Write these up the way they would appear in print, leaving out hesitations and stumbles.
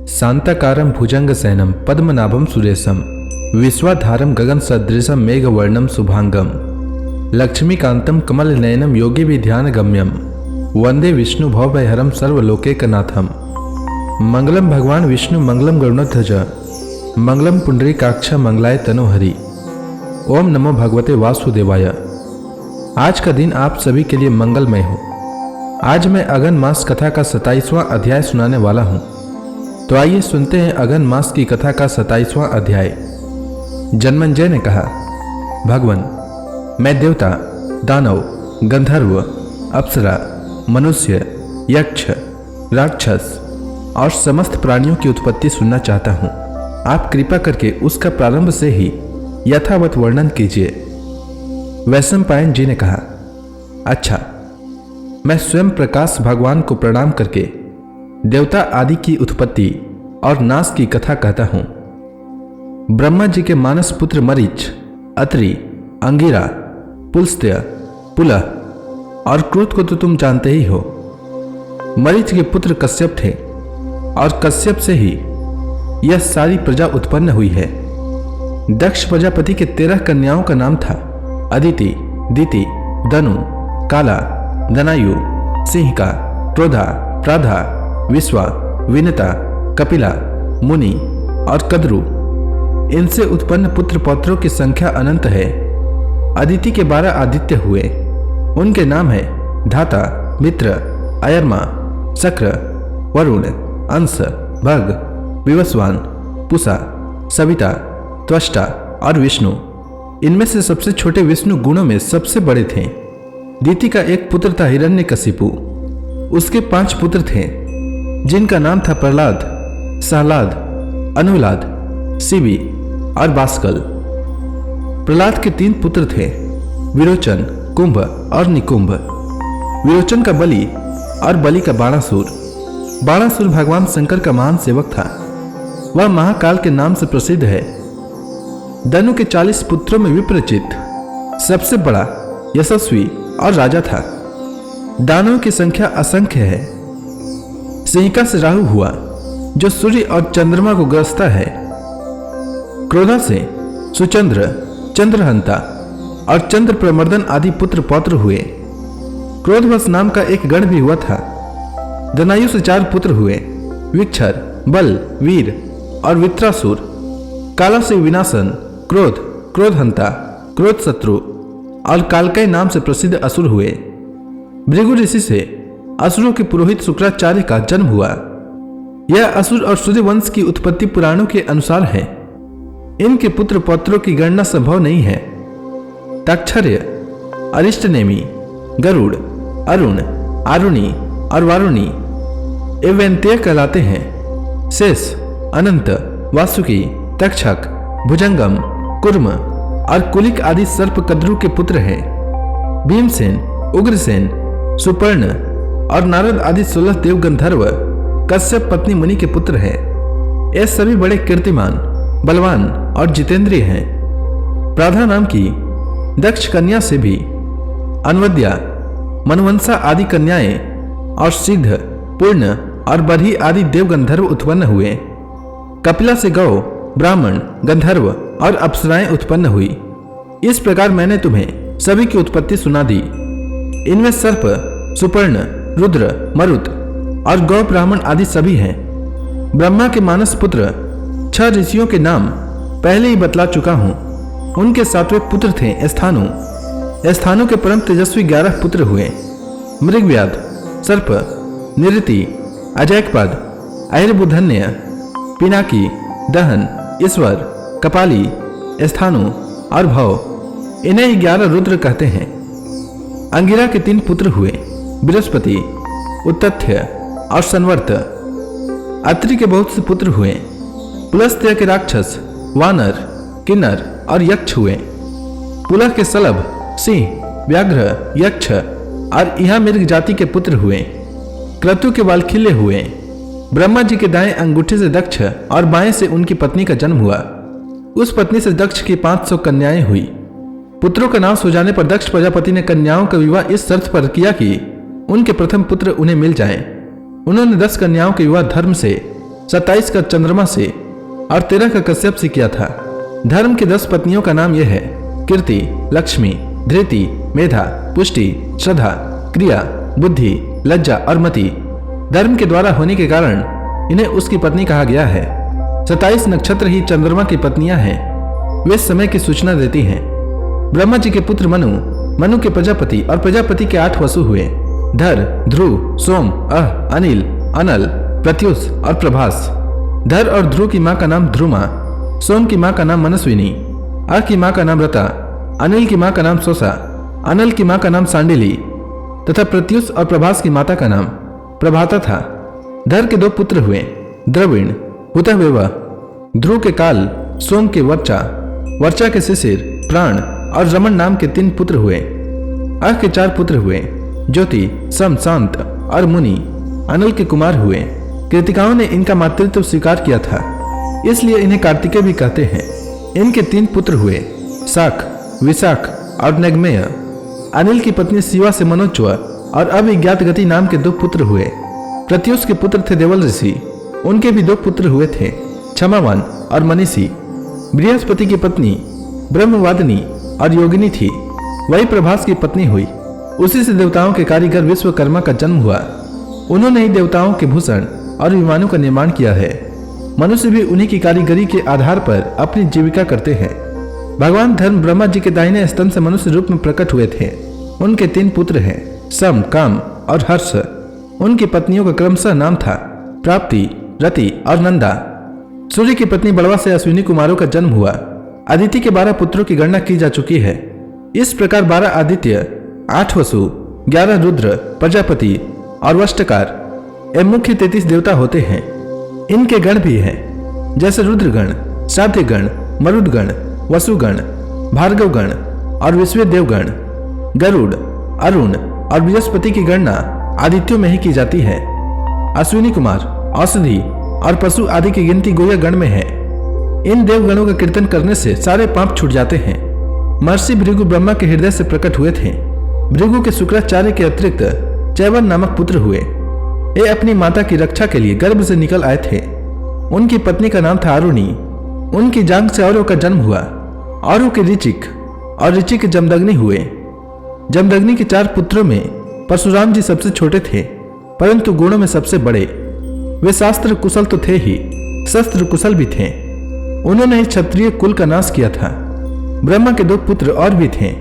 शांताकारं भुजंगशयनं पद्मनाभं सुरेशं विश्वाधारं गगनसदृशं मेघवर्णं शुभांगं लक्ष्मीकान्तं कमलनयनं योगिभिध्यानगम्यं वंदे विष्णु भवभयहरं सर्वलोकैकनाथं। मंगलम भगवान विष्णु मंगलम गरुड़ध्वज मंगलम पुंडरीकाक्ष मंगलाय तनोहरि। ओम नमो भगवते वासुदेवाय। आज का दिन आप सभी के लिए मंगलमय हो। आज मैं अगन मास कथा का 27वां अध्याय सुनाने वाला हूँ। तो आइए सुनते हैं अगन मास की कथा का 27वां अध्याय। जन्मेंजय ने कहा, भगवान, मैं देवता, दानव, गंधर्व, अप्सरा, मनुष्य, यक्ष, राक्षस और समस्त प्राणियों की उत्पत्ति सुनना चाहता हूँ। आप कृपा करके उसका प्रारंभ से ही यथावत वर्णन कीजिए। वैशंपायन जी ने कहा, अच्छा, मैं स्वयं प्रकाश भगवान को प्रणाम करके देवता आदि की उत्पत्ति और नाश की कथा कहता हूँ। ब्रह्मा जी के मानस पुत्र मरीच, अत्रि, अंगिरा, पुलस्त्य, पुलह और क्रोध को तो तुम जानते ही हो। मरीच के पुत्र कश्यप थे और कश्यप से ही यह सारी प्रजा उत्पन्न हुई है। दक्ष प्रजापति के 13 कन्याओं का नाम था अदिति, दिति, दनु, काला, दनायु, सिंहिका, क्रोधा, प्राधा, विश्वा, विनता, कपिला, मुनि और कद्रु। इनसे उत्पन्न पुत्र पौत्रों की संख्या अनंत है। अदिति के 12 आदित्य हुए। उनके नाम है धाता, मित्र, अयर्मा, शक्र, वरुण, अंश, भग, विवस्वान, पुषा, सविता, त्वष्टा और विष्णु। इनमें से सबसे छोटे विष्णु गुणों में सबसे बड़े थे। दिति का एक पुत्र था हिरण्यकशिपु। उसके 5 पुत्र थे जिनका नाम था प्रहलाद, सहलाद, अनुलाद, शिवी और बास्कल। प्रहलाद के 3 पुत्र थे, विरोचन, कुंभ और निकुंभ। विरोचन का बलि और बलि का बाणासुर। बाणासुर भगवान शंकर का महान सेवक था। वह महाकाल के नाम से प्रसिद्ध है। दनु के 40 पुत्रों में विप्रचित सबसे बड़ा, यशस्वी और राजा था। दानवों की संख्या असंख्य है। सिंहिका से राहु हुआ जो सूर्य और चंद्रमा को ग्रसता है। क्रोधा से सुचंद्र, चंद्रहंता और चंद्र प्रमर्दन आदि पुत्र पौत्र हुए। क्रोधवश नाम का एक गण भी हुआ था। दनायु से 4 पुत्र हुए, विक्षर, बल, वीर और वित्रासुर। काला से विनाशन, क्रोध, क्रोधहंता, क्रोध शत्रु और कालकय नाम से प्रसिद्ध असुर हुए। भृगु ऋषि से असुरों के पुरोहित शुक्राचार्य का जन्म हुआ। यह असुर और सूर्य वंश की उत्पत्ति पुराणों के अनुसार है। इनके पुत्र पौत्रों की गणना संभव नहीं है। तक्षर्य, अरिष्टनेमी, गरुड़, अरुण, आरुणी और वारुणी एवंत्य कहलाते हैं। शेष, अनंत, वासुकी, तक्षक, भुजंगम, कुर्म और कुलिक आदि सर्प कद्रु के पुत्र हैं। भीमसेन, उग्रसेन, सुपर्ण और नारद आदि 16 देव गंधर्व कश्यप पत्नी मुनि के पुत्र हैं। ये सभी बड़े कीर्तिमान, बलवान और जितेंद्रिय हैं। प्राधा नाम की दक्ष कन्या से भी अनवद्या, मनवंसा आदि कन्याएं और सिद्ध, पूर्ण और बरही आदि देव गंधर्व उत्पन्न हुए। कपिला से गौ, ब्राह्मण, गंधर्व और अप्सराएं उत्पन्न हुई। इस प्रकार मैंने तुम्हें सभी की उत्पत्ति सुना दी। इनमें सर्प, सुपर्ण, रुद्र, मरुत और गौ ब्राह्मण आदि सभी हैं। ब्रह्मा के मानस पुत्र 6 ऋषियों के नाम पहले ही बतला चुका हूं। उनके 7वें पुत्र थे स्थानु। स्थानु के परम तेजस्वी 11 पुत्र हुए, मृगव्याध, सर्प, निरति, अजैकपद, अहिर्बुधन्य, पिनाकी, दहन, ईश्वर, कपाली, स्थानु और भव। इन्हें ही 11 रुद्र कहते हैं। अंगिरा के 3 पुत्र हुए, बृहस्पति, उत्तथ्य और संवर्त। अत्रि के बहुत से पुत्र हुए। पुलस्त्य के राक्षस, वानर, किन्नर और यक्ष हुए। पुलह के सलभ, सिंह, व्याघ्र, यक्ष और यहाँ मृग जाति के पुत्र हुए। क्रतु के वालखिल्य हुए। ब्रह्मा जी के दाएं अंगूठे से दक्ष और बाएं से उनकी पत्नी का जन्म हुआ। उस पत्नी से दक्ष की 500 कन्याएं हुई। पुत्रों का नाश हो जाने पर दक्ष प्रजापति ने कन्याओं का विवाह इस शर्त पर किया कि उनके प्रथम पुत्र उन्हें मिल जाएं। उन्होंने 10 कन्याओं के विवाह धर्म से 27 का चंद्रमा से और 13 का कश्यप से किया था। धर्म की 10 पत्नियों का नाम यह है: कीर्ति, लक्ष्मी, धृति, मेधा, पुष्टि, श्रद्धा, क्रिया, बुद्धि, लज्जा और मति। धर्म के द्वारा होने के कारण इन्हें उसकी पत्नी कहा गया है। 27 नक्षत्र ही चंद्रमा की पत्नियां हैं। वे समय की सूचना देती हैं। ब्रह्मा जी के पुत्र मनु, मनु के प्रजापति और प्रजापति के 8 वसु हुए: धर, ध्रुव, सोम, अह, अनिल, अनल, प्रत्युष और प्रभास। धर और ध्रुव की मां का नाम ध्रुमा, सोम की मां का नाम मनस्विनी, अह की मां का नाम रता, अनिल की मां का नाम सोसा, अनल की मां का नाम सांडिली तथा प्रत्युष और प्रभास की माता का नाम प्रभाता था। धर के 2 पुत्र हुए: द्रविण, हुतवेवा। ध्रुव के काल, सोम के वर्चा, वर्चा के शिशिर, प्राण और रमन नाम के 3 पुत्र हुए। अह के 4 पुत्र हुए: ज्योति, सम, शांत और मुनि। अनल के कुमार हुए। कृतिकाओं ने इनका मातृत्व स्वीकार किया था, इसलिए इन्हें कार्तिकेय भी कहते हैं। इनके 3 पुत्र हुए: शाख, विशाख और नगमेय। अनिल की पत्नी शिवा से मनोच्व और अविज्ञात गति नाम के 2 पुत्र हुए। प्रत्युष के पुत्र थे देवल ऋषि, उनके भी 2 पुत्र हुए थे, क्षमावान और मनीषी। बृहस्पति की पत्नी ब्रह्मवादिनी और योगिनी थी, वही प्रभास की पत्नी हुई। उसी से देवताओं के कारीगर विश्वकर्मा का जन्म हुआ। उन्होंने ही देवताओं के भूषण और विमानों का निर्माण किया है। मनुष्य भी उन्हीं की कारीगरी के आधार पर अपनी जीविका करते हैं। भगवान धर्म ब्रह्मा जी के दाहिने स्तंभ से मनुष्य रूप में प्रकट हुए थे। उनके 3 पुत्र हैं: सम, काम और हर्ष। उनकी पत्नियों का क्रमशः नाम था प्राप्ति, रति और नंदा। सूर्य की पत्नी बड़वा से अश्विनी कुमारों का जन्म हुआ। अदिति के 12 पुत्रों की गणना की जा चुकी है। इस प्रकार 12 आदित्य, 8 वसु, 11 रुद्र, प्रजापति और वष्टकार एवं मुख्य 33 देवता होते हैं। इनके गण भी हैं, जैसे रुद्रगण, श्राद्धगण, मरुदगण, वसुगण, भार्गवगण और विश्व देवगण। गरुड़, अरुण और बृहस्पति की गणना आदित्यों में ही की जाती है। अश्विनी कुमार, औषधि और पशु आदि की गिनती गोया गण में है। इन देवगणों का कीर्तन करने से सारे पाप छूट जाते हैं। महर्षि भृगु ब्रह्मा के हृदय से प्रकट हुए थे। भृगु के शुक्राचार्य के अतिरिक्त चैवन नामक पुत्र हुए। ये अपनी माता की रक्षा के लिए गर्भ से निकल आए थे। उनकी पत्नी का नाम था अरुणी। उनकी जांग से औरों का जन्म हुआ। औरों के ऋचिक और ऋचिक के जमदग्नि हुए। जमदग्नि के 4 पुत्रों में परशुराम जी सबसे छोटे थे, परंतु गुणों में सबसे बड़े। वे शास्त्र कुशल तो थे ही, शस्त्र कुशल भी थे। उन्होंने ही क्षत्रिय कुल का नाश किया था। ब्रह्मा के 2 पुत्र और भी थे,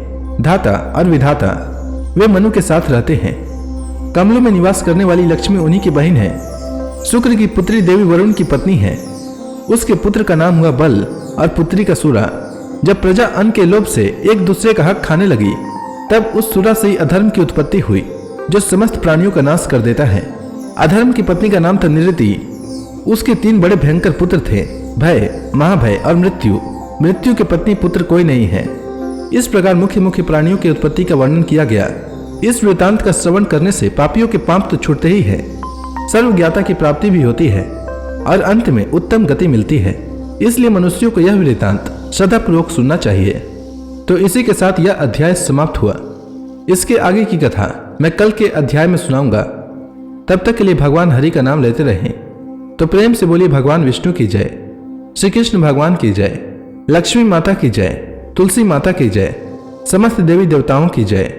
धाता और विधाता। वे मनु के साथ रहते हैं। कमलों में निवास करने वाली लक्ष्मी उन्हीं की बहन है। शुक्र की पुत्री देवी वरुण की पत्नी है। उसके पुत्र का नाम हुआ बल और पुत्री का सुरा। जब प्रजा अन्न के लोभ से एक दूसरे का हक खाने लगी, तब उस सुरा से ही अधर्म की उत्पत्ति हुई, जो समस्त प्राणियों का नाश कर देता है। अधर्म की पत्नी का नाम था निरति। उसके 3 बड़े भयंकर पुत्र थे, भय, महाभय और मृत्यु। मृत्यु के पत्नी पुत्र कोई नहीं है। इस प्रकार मुख्य मुख्य प्राणियों की उत्पत्ति का वर्णन किया गया। इस वृतांत का श्रवण करने से पापियों के पाप तो छूटते ही है, सर्वज्ञाता की प्राप्ति भी होती है और अंत में उत्तम गति मिलती है। इसलिए मनुष्यों को यह वृतांत श्रद्धापूर्वक सुनना चाहिए। तो इसी के साथ यह अध्याय समाप्त हुआ। इसके आगे की कथा मैं कल के अध्याय में सुनाऊंगा। तब तक के लिए भगवान हरि का नाम लेते रहें। तो प्रेम से बोलिए भगवान विष्णु की जय, श्री कृष्ण भगवान की जय, लक्ष्मी माता की जय, तुलसी माता की जय, समस्त देवी देवताओं की जय।